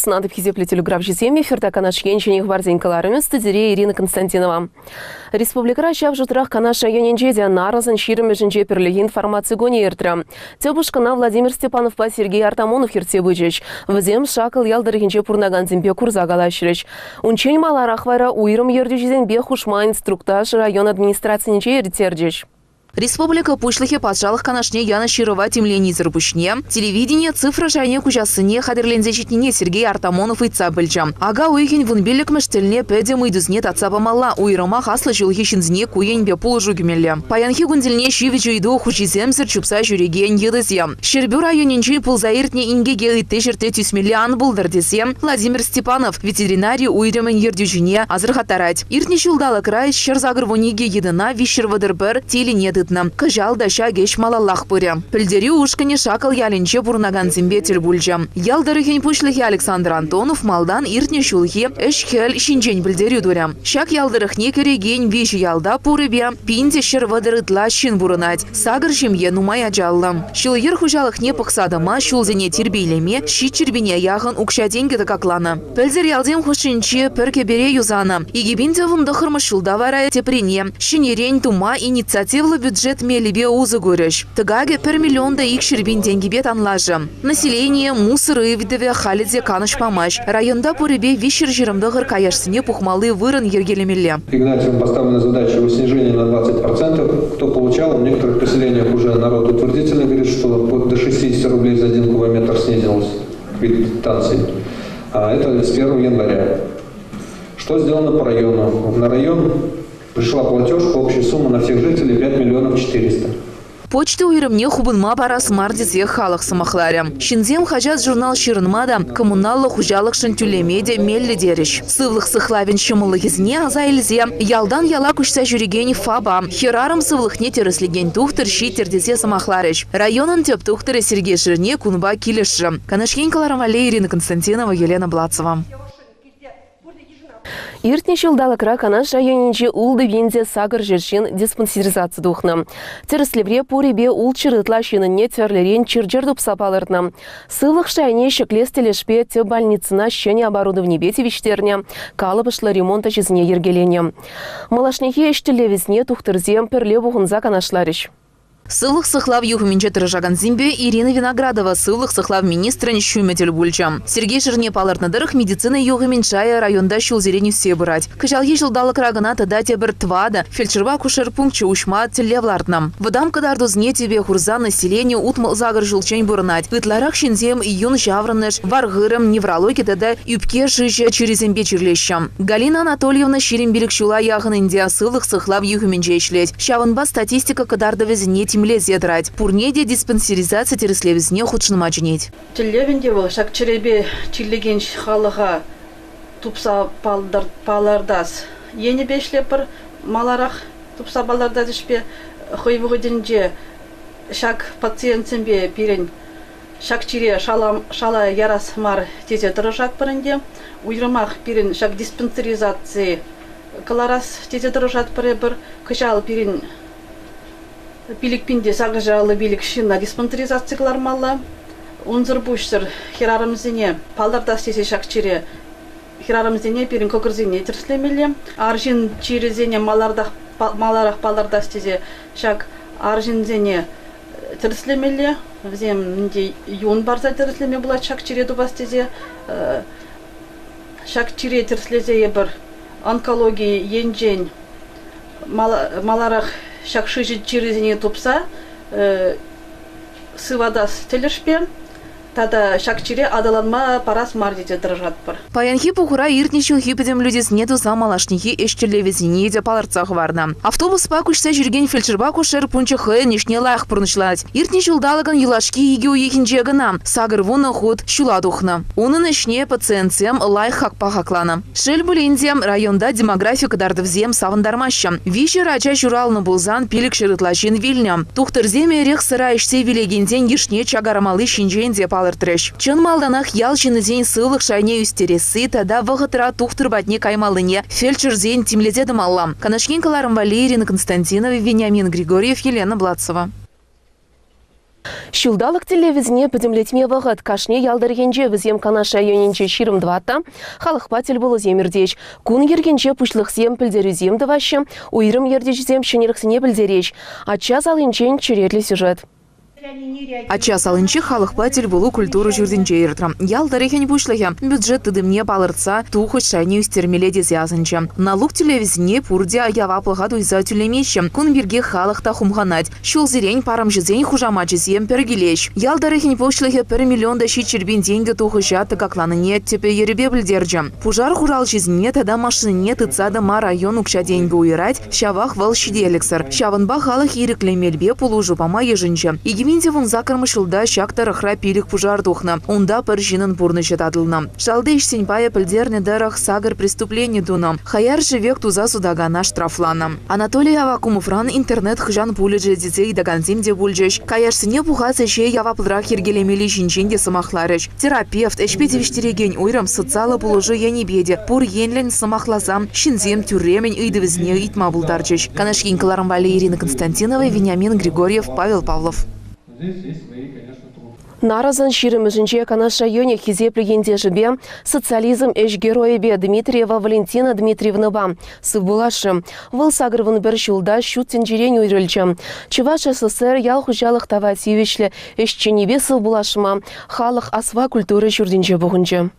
снады в хизепле телеграф жеземи, ферта канаш енчених варденькаларымен студире Ирина Константинова. Республикара шав жутрах канаша ененжеде наразан ширыме жінже перлігі информации гоне ертрі. Тебушкана Владимир Степанов па Сергей Артамонов ерте бөжеч. Візем шакыл ялдырыгенже пурнаган зембе курза галашырыч. Унчен маларах вайра уйрым ерде жезенбе хушма инструктаж район администрацийнче ертердеч. Республика пушлыхе патшалық канашне яна широва темленизер пушне. Телевидение цифра жайне кужасыне хадерлензечетіне Сергей Артамонов итца білчам. Ага уйхен вунбелік мәштеліне пәде мүйдізне татсапа мала уйрыма хаслы жылхи шинзіне куенбе пулы жугімелі. Паянхи гүнділіне шивичу иду хучиземсір чупса жүреген едізем. Шербю районенче пулзаиртне ингеге итте жерте тюсмелі ан бұлдырдесем. Владимир Степанов ветеринарий уйрымын ердюжіне азыр хатарать. Иртне шылдалы край шерзагыр вуниге едына вишервадыр бір телене Кажал даша геш малаллах пыря. Пельдери ушкане шакал ялинче бурнаган зимбетель бульджам. Ялдарыхен пушлыхи Александр Антонов малдан иртне шулхи эшхел шинчень пельдери дурям. Шак ялдарыхне кереген виш ялда пурыбе пинде шервадырытла шин бурынать. Сагыр жемье нумай аджаллам. Шулйер хужалыхне пықсадыма шулзене тербейлеме ши чербине яғын укша деньги каклана. Пельдер ялдем хушинче перке бере юзана. Игибинде вымдахырмы шулда варая теприне. Шинерень тума инициативлы бюджет мелебе узы гореш. Тыгаге 1 миллион да их шербин деньги бет анлажы. Население мусоры видове халиде каныш помощь. Районда поребе вишер жирымдығыр каяшсыне пухмалы вырын ергелемеле. Игнатьевым поставлена задача о снижении на 20%. Кто получал, в некоторых поселениях уже народ утвердительно говорит, что до 60 рублей за 1 кубометр снизилась квитанции. А это с 1 января. Что сделано по району? На район пришла платежка, общая сумма на всех жителей 5 миллионов 400. Почта уйрымне хубынма парас мардизе халық самахларя. Шинзем хажат журнал ширынмада коммуналлы хужалық шантюлемеде мелли дереш. Сывлық сыхлавин шымылы езне аза илзе. Ялдан яла күшса жүрегені фаба. Херарым сывлықне тереслеген тухтыр ши тердезе самахларыш. Районын теп тухтыры Сергей Жирне кунба килешші. Канашкен каларамале Ирина Константинова, Елена Блацова. Иртне жылдалықра канаш районенче улды венде сагыр жершен диспансеризация духна. Тереслевре поребе ул чырытла шиныне терлерен чирджердуп сапалыртна. Сылық шайне шеклес телешпе те больницына щене оборудование бетевичтерне, калыбышлы ремонта жезіне ергелене. Малашнехе эштелевізне тухтырзем перле бұғынза канашларыш. Сылық сықлав юхыминче тұржаган зимбе Ирина Виноградова сылық сықлав министрін шуметел бульчам. Сергей Жирне палыртнадырық медицина юхыминчая районда шулзерен үсе бұрать. Кыжалге жылдалы крагына тадате бір твада фельдшерва кушер пункче ушма телевлартнам. Вадам кадарду зне тебе хурза население утмал загыр жылчень бұрынать. Пытларах шинзем июн жаврыныш варгырым неврология тада юбке жиже черезембе чирлещам. Галина Анатольевна ширимбелік шула яғын индия сылық сықлав юхыминче ишлеть. Шавынба статистика кадарды везіне темлез едрать. Пурнеде диспансеризация тереслевізне худшыма жінет. Телевінде бұл шак черебе чиллеген халыға тупса палардас. Ені бешлепір маларақ тупса балардас ішпе хойвығыденже шак пациентсенбе пирен шак чире шала ярас мар тезе тұрышат бірінде. Уйрымақ пирен шак диспансеризация каларас тезе тұрышат бір кышал пирен билік пинде сағыжалы билік шынна диспансеризациялар мала. Унзыр бұшсыр херарымызіне палдардас тесе шақчире херарымызіне перін көкірзіне терслемелі. Аржин чирезіне маларақ палдардас тесе шақ аржинзіне терслемелі. Вземінде юн барза терслеме бұлат шақчире дұбас тесе шақчире терслезе бір онкология енжен маларақ шакшы жирезіне тупса, сывадас телешпе, тада шакчире адаланма парас мардите дрожат бар. Паянхи пухура иртничу хипедем людес нету замалашнихи эшчелевезіне де паларцах варна. Автобус пакушса жүрген фельдшерба кушер пунча хэ нишне лайх пұрнышлать. Иртничу далаган елашки еге уехинче гына. Сагыр вуна худ шула духна. Унын ішне пациентсем лайх хакпа хаклана. Шель булендем районда демографика дардывзем савандармаща. Виши рача журалны булзан пилік шырытлашин вильням. Тухтырземе рех сыра ішсе вилегенден ешне чагарамалы шинженде палыртреш. Чын малданах ял жинызен сылық шайне үстересі тада вғытыра тухтыр батне каймалыне фельдшерзен тимлезедім аллам. Канашкен каларым Валерина Константинова, Вениамин Григорьев, Елена Блацова. Шилдалық телевизне подемлетме вағыт кашне ялдыргенже візем канаша йоненче ширым двата, халық патель было земердеч. Кун ергенче пушлық зем пілдерюзем даваще, уйрым ердечзем шенерксіне пілдереч. Атча залынчен чуретлі сюжет. Ача салынчы халық патель болу культуру жүрдінче ертрам. Ялдарехен бушлығы бюджет тыдымне балырца тухы шайне үстермеледе зязынчы. Налуг телевизне пурде аяваплыға дуйза тюлемеші. Кун бірге халықта хумғанат. Шул зерень парам жызень хужамачы зем пергелеш. Ялдарехен бушлығы 1 миллион да шичербин деньги тухы жаты какланыне тепе еребе білдерджі. Пужар хурал жызне тада машине тыцада ма район укша деньги уйрать, шавах вал шиделексер. Шавынба халық иреклемелбе пулужу пама ежінчі. Менде вон закармышылда шактар храпилік пужар тухна. Онда пір жинын пурны жетадылна. Жалды ішсенбая пілдерні дарах сагар преступление дуна. Хаяр живек туза судагана штрафлана. Анатолий Авакумовран интернет хыжан пуледжі детей даганзимде бульджеш. Каяшсыне пухацы ше яваплдрах ергелемели жинченде самахларыш. Терапевт эшпетевиштереген уйрам социалы пулужы янебеде. Пур енлен самахлазам, шинзем тюремень ыйдывізне итма булдарджеш. Канашкин Каларамбали Ирина Константинова, Вениамин Григорьев, Павел Павлов. Наразан ширымыжынче канаша йоне хизеплегенде жібе социализм эш героебе Дмитриева Валентина Дмитриевнаба. Сывбулашы. Выл сагырвын бір шулда шуттен жерен уйрылчы. Чуваш СССР ял хужалық тавативишлі эшченебе сывбулашыма халық асва культуры жүрдінче бұғынчы.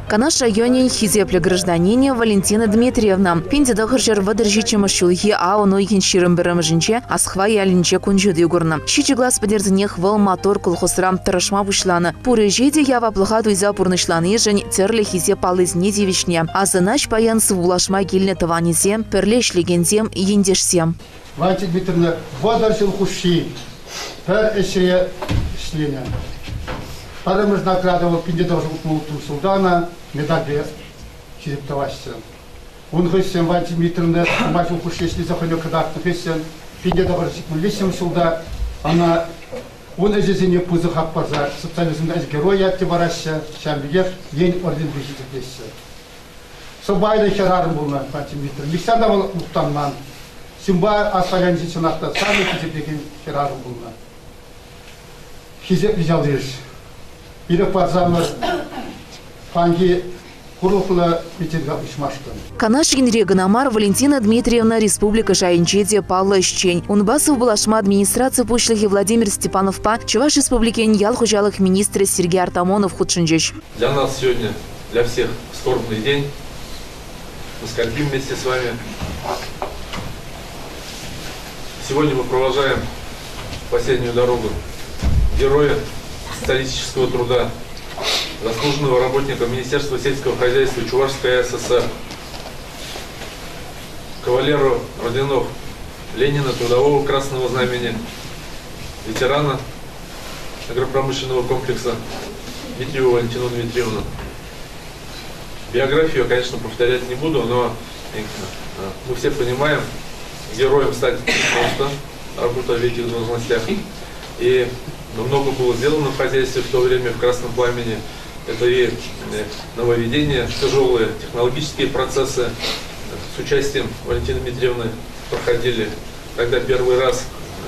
Канаш районе хизепле гражданине Валентина Дмитриевна. Пенде дохыржер вадыржиче машулхи ауну икен ширым бірімжінче асхва ялінче күнжуды югурна. Шичи глаз подерзінех выл мотор колхозрам тұрышма бұшланы. Пуры жеде яваплыға дуйза пурнышланы ежін терлі хизе палызне девишне. Азынач паян сывулашма келіне таванезем, перлеш легензем, ендешсем. Валентина Дмитриевна, вадарсил хуши, пер эшере шлине. Парамыз наградовал пинде должен быть Сулдана, медаль через товарища. Он говорит, Валентина Дмитриевна, мать уж если захотел когда-то песен, пинде должен быть лисем Сулда, она он ежезенне пузы хаппаза, социализм из героя тевараща, шамбиев, ень орден бежит песен. Собайда херарм был на Валентина Дмитриевна, Александр был уттанман, Симба асфалянзи сенатта, сами хизеплеген херарм был на. Хизеп взял речь. Ирек парзамыр панги куруфла митинга ушмашты. Канашкин реганамар Валентина Дмитриевна Республика Жайынчеде Павла Ищень. Унбасов булашма администрации пушлыхи Владимир Степанов па Чуваш Республики Ньял хужалых министра Сергей Артамонов худшинджеш. Для нас сегодня, для всех скорбный день. Мы скорбим вместе с вами. Сегодня мы провожаем последнюю дорогу героя социалистического труда, заслуженного работника Министерства сельского хозяйства Чувашской ССР, кавалеру орденов Ленина, Трудового Красного Знамени, ветерана агропромышленного комплекса Дмитриеву Валентину Дмитриевну. Биографию, конечно, повторять не буду, но мы все понимаем, героем стать просто, работая в этих должностях. И много было сделано в хозяйстве в то время, в Красном Пламени. Это и нововведения, тяжелые технологические процессы с участием Валентины Дмитриевны проходили. Тогда первый раз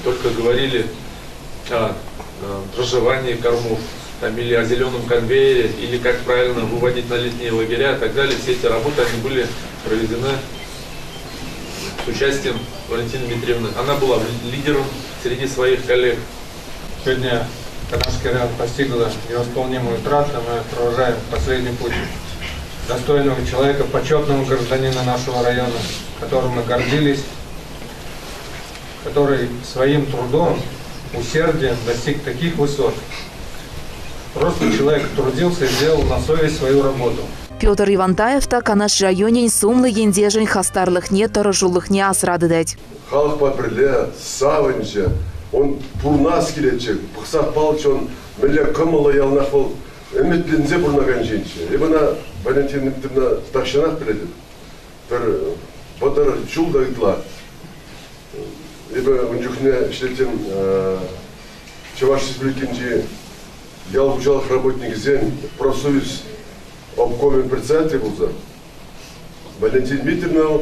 только говорили о проживании кормов, или о зеленом конвейере, или как правильно выводить на летние лагеря и так далее. Все эти работы они были проведены с участием Валентины Дмитриевны. Она была лидером среди своих коллег. Сегодня Канашский район постигла невосполнимую утрату. Мы провожаем последний путь достойного человека, почетного гражданина нашего района, которым мы гордились, который своим трудом, усердием достиг таких высот. Просто человек трудился и сделал на совесть свою работу. Петр Ивантаев та Канаш районе сумлы ендежень хастарлых не торожулых не асрады дать. Халық папірле, савынчы, он пурнас келечек, пықсақ балчы, он мілі кымылы ялнақ бол, үмітлензе пурнаған женчі. Ебіна Валентина Дмитриевна тақшанақ біледі. Бір бұдар жулда ұйтыла. Ебі үнжіхне ішлетен Чуваш Республикинде ялғучалық работник зен профсоюз обкомен председатель болса. Валентина Дмитриевна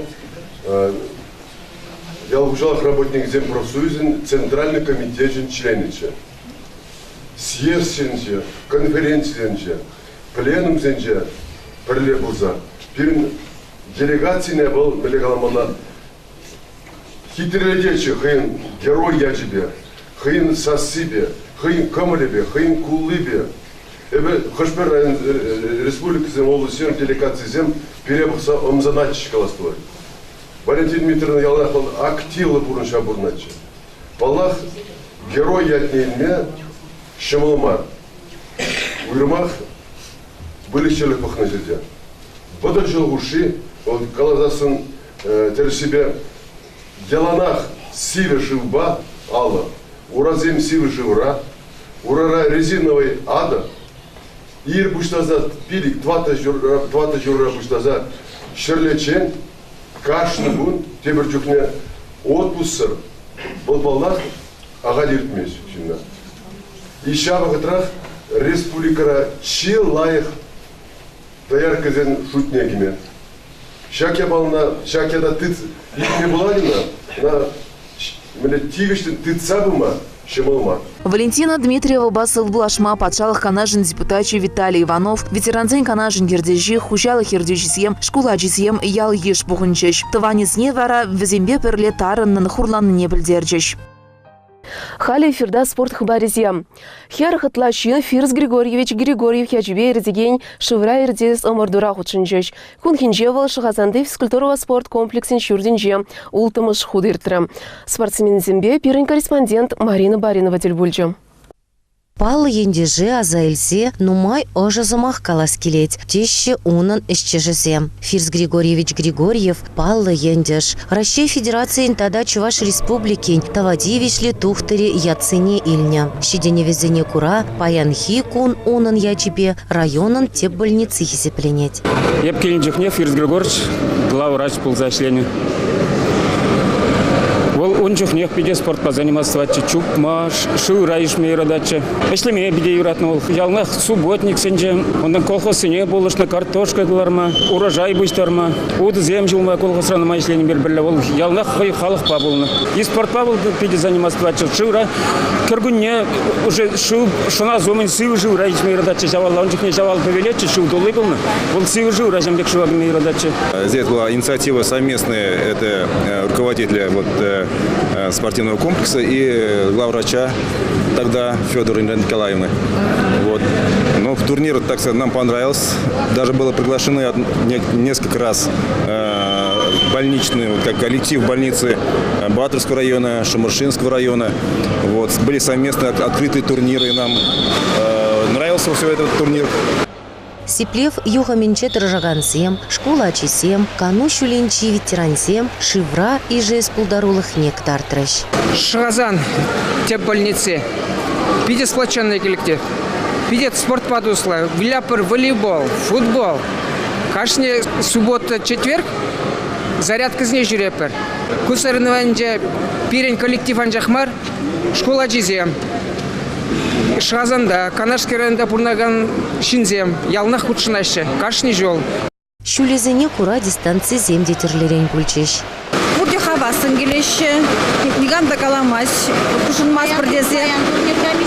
ялғучалық работник зен профсоюзен центральный комитет члениче. съезд конференция, пленум пірле болса. Бір делегация был, меле каламана, хитреледечі, хыйын герой яжибе, хыйын сасибе, хыйын камылебе, хыйын кулыбе. Хошбер район республикасының облысының делегациясым перебықса омзаначы каластвой. Валентин Дмитриевна ялнақыл активлы бұрынша бұрыначы. Балах герой ятнейме шымылмар. Уйрымақ білікшілік бұқны жерде. Бұда жылғыши, калазасын тер себе яланақ сивы живба ала, уразем сивы живра, урара резиновой ада, ир буштаза пилик, твата жура буштаза шерлечен, кашны бун, тебір жүкне отпуссыр, бұл баллах аға дертмес. Ища бағытрах республикара чи лайық даяр кезен шутнегіме. Шакя балына, шакяда тыц, икме буладина, на тивиштен тыца бұма, шымылма. Валентина Дмитриева басыл булашма патшалық канажын депутатчы Виталий Иванов, ветеранзен канажын ердежі, хужалы ердежісем, шкула жесем ял еш бұғынчыш. Тыванесне вара візембе пірле тарынның хурланныне білдерчіш. Хали эфирда спорт хабаризия. Хер хатлашин Фирс Григорьевич Григорьев хячбе ердеген шывра ердес омырдура худшынчыш. Кун хинжевал шахазанды физкультурова спорт комплексен шурдинже ултымыш худыртыры. Спортсмен зембе пирен корреспондент Марина Баринова тельбульчы. Палы ендежі азайлзе, нумай ожа замах калас келет, теші унын ішчежізем. Фирс Григорьевич Григорьев палы ендеж. Россия Федерациян тада Чуваш Республикин тавадивишлі тухтыре яцыне ильня. Щедене везене кура, паянхи кун унын ячебе районын теп больницы хизепленет. Еп келінжекне Фирс Григорьевич, главврач ползашлению. Он жүхнех биде спортқа заниматься чупма, шура ишмей радача. Эшлеме биде юратнул. Ялнах субботник сенже, ондан колхоз сене болышна картошка кыларма, урожай буштарма. Уды зем жылма колхоз ранама ишлене бер-бирле бол. Ялнах хой халық па болны. И спортпа бол биде заниматься шура. Кыргунне уже шуна зомын сывы шура ишмей радача. Жавал он жүхне жавал повелече, шу долы болны. Бол сывы шура жамбек шуагмей радача. Здесь была инициатива совместная, это руководителя спортивного комплекса и главврача тогда Федора Николаевны. Вот. Но турнир, так сказать, нам понравился. Даже было приглашены несколько раз больничные, как коллектив больницы Батырского района, Шамуршинского района. Вот. Были совместно открытые турниры. Нам нравился все этот турнир. Сиплев юхаменче тыржагансем, школа чисем, кану шуленчи ветерансем, шивра и жест пулдарулых нектар трещ. Шагазан, те больницы, видит сплоченный коллектив, видит спорт подусла, вляпер, волейбол, футбол. Каждый суббота, четверг, зарядка с ней жюрепер. Кусаринванже, пирень коллектив анжахмар, школа чисем. Шагазанда, Канашский районда пурнаган шинзем, ялнах худшынаще, кашни жол. Шулезене кура дистанции зем детерлерень бульчеш. Бурде хавасын келеші, ниганда каламась, кушынмас бірдезе.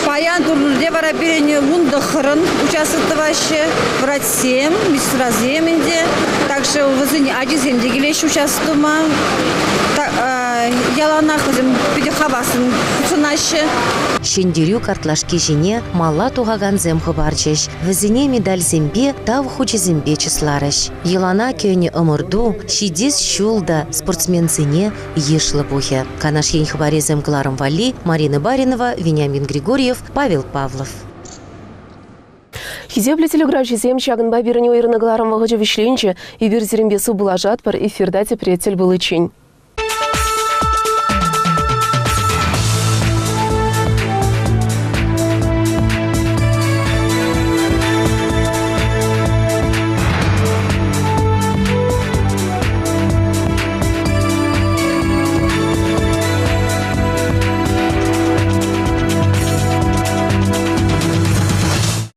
Паян турнирде бара берене лунды хырын участвоваще, вратсем, мисраземінде. Также вызыне адиземде келеші участвовма. Яланах өзім биде хавасын кушынаще. Шендерю картлашки жене мала тугаган зем хабарчеш. Везене медаль зембе тав хучи зембе числарыш. Елана кёне ымырду, шидес шулда спортсмен зене ешлы бухе. Канаш ень хабаре зем Кларом Вали, Марина Баринова, Вениамин Григорьев, Павел Павлов. Хизебле телеграф жезем чагынба беріне ойрыны Кларом вағыжы вишленче, и верзерембе су булажат пар эфирда тепретель был ичень.